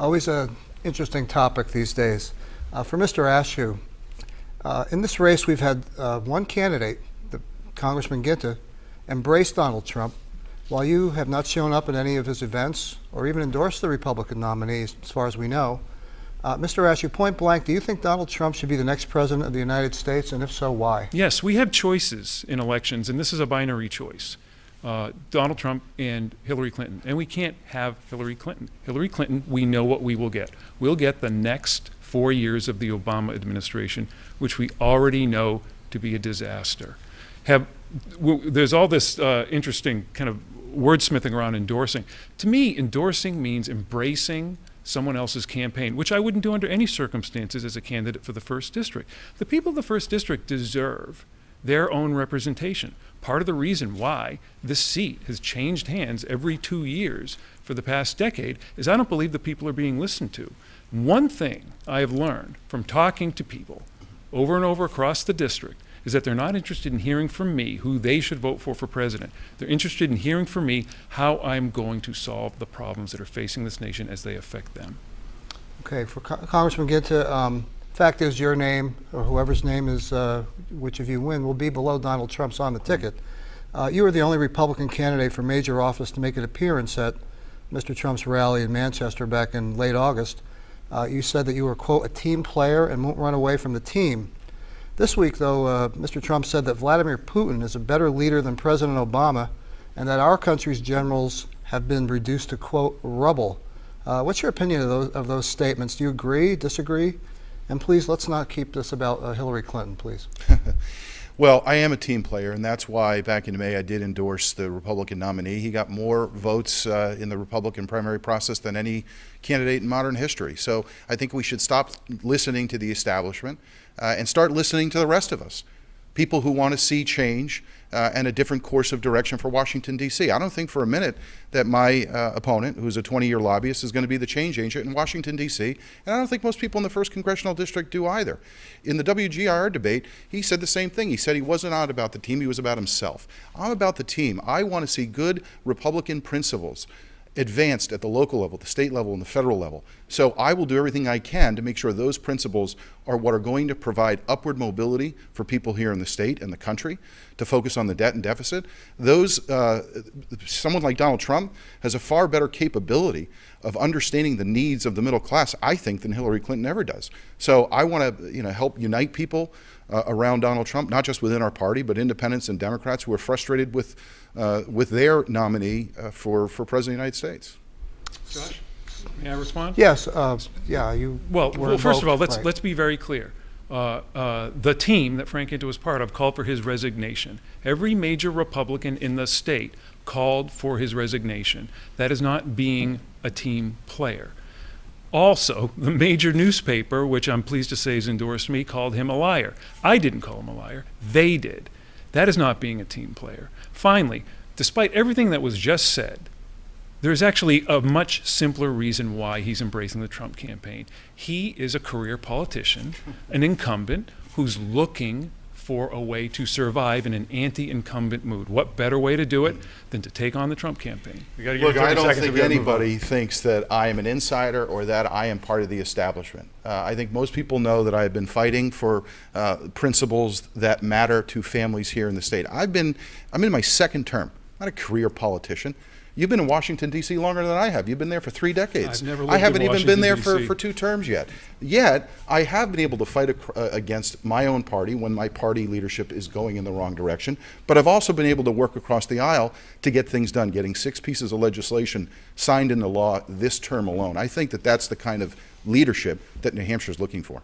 Always an interesting topic these days. For Mr. Ashew, in this race we've had one candidate, the Congressman Ginta, embrace Donald Trump, while you have not shown up at any of his events or even endorsed the Republican nominees, as far as we know. Mr. Ashew, point blank, do you think Donald Trump should be the next president of the United States, and if so, why? Yes, we have choices in elections, and this is a binary choice. Donald Trump and Hillary Clinton. And we can't have Hillary Clinton. Hillary Clinton, we know what we will get. We'll get the next 4 years of the Obama administration, which we already know to be a disaster. There's all this interesting kind of wordsmithing around endorsing. To me, endorsing means embracing someone else's campaign, which I wouldn't do under any circumstances as a candidate for the 1st District. The people of the 1st District deserve their own representation. Part of the reason why this seat has changed hands every 2 years for the past decade is I don't believe the people are being listened to. One thing I have learned from talking to people over and over across the district is that they're not interested in hearing from me who they should vote for president. They're interested in hearing from me how I'm going to solve the problems that are facing this nation as they affect them. Okay, for Congressman Ginta, fact is your name, or whoever's name is, which of you win, will be below Donald Trump's on the ticket. You were the only Republican candidate for major office to make an appearance at Mr. Trump's rally in Manchester back in late August. You said that you were, quote, a team player and won't run away from the team. This week, though, Mr. Trump said that Vladimir Putin is a better leader than President Obama and that our country's generals have been reduced to, quote, rubble. What's your opinion of those statements? Do you agree, disagree? And please, let's not keep this about Hillary Clinton, please. Well, I am a team player, and that's why back in May I did endorse the Republican nominee. He got more votes in the Republican primary process than any candidate in modern history. So I think we should stop listening to the establishment and start listening to the rest of us, people who want to see change and a different course of direction for Washington, D.C. I don't think for a minute that my opponent, who's a 20-year lobbyist, is going to be the change agent in Washington, D.C., and I don't think most people in the 1st Congressional District do either. In the WGR debate, he said the same thing. He said he wasn't out about the team, he was about himself. I'm about the team. I want to see good Republican principles advanced at the local level, the state level, and the federal level. So I will do everything I can to make sure those principles are what are going to provide upward mobility for people here in the state and the country, to focus on the debt and deficit. Someone like Donald Trump has a far better capability of understanding the needs of the middle class, I think, than Hillary Clinton ever does. So I want to help unite people around Donald Trump, not just within our party, but independents and Democrats who are frustrated with their nominee for President of the United States. Josh, may I respond? Yes. Yeah. You. Well, first of all, let's be very clear. The team that Frank Ginta was part of called for his resignation. Every major Republican in the state called for his resignation. That is not being a team player. Also, the major newspaper, which I'm pleased to say has endorsed me, called him a liar. I didn't call him a liar. They did. That is not being a team player. Finally, despite everything that was just said, there's actually a much simpler reason why he's embracing the Trump campaign. He is a career politician, an incumbent who's looking for a way to survive in an anti-incumbent mood. What better way to do it than to take on the Trump campaign? Look, I don't think anybody thinks that I am an insider or that I am part of the establishment. I think most people know that I have been fighting for principles that matter to families here in the state. I'm in my 2nd term. I'm not a career politician. You've been in Washington, D.C. longer than I have. You've been there for 3 decades. I've never lived I haven't in even been there Washington, for 2 terms yet. Yet, I have been able to fight against my own party when my party leadership is going in the wrong direction. But I've also been able to work across the aisle to get things done, getting 6 pieces of legislation signed into law this term alone. I think that that's the kind of leadership that New Hampshire is looking for.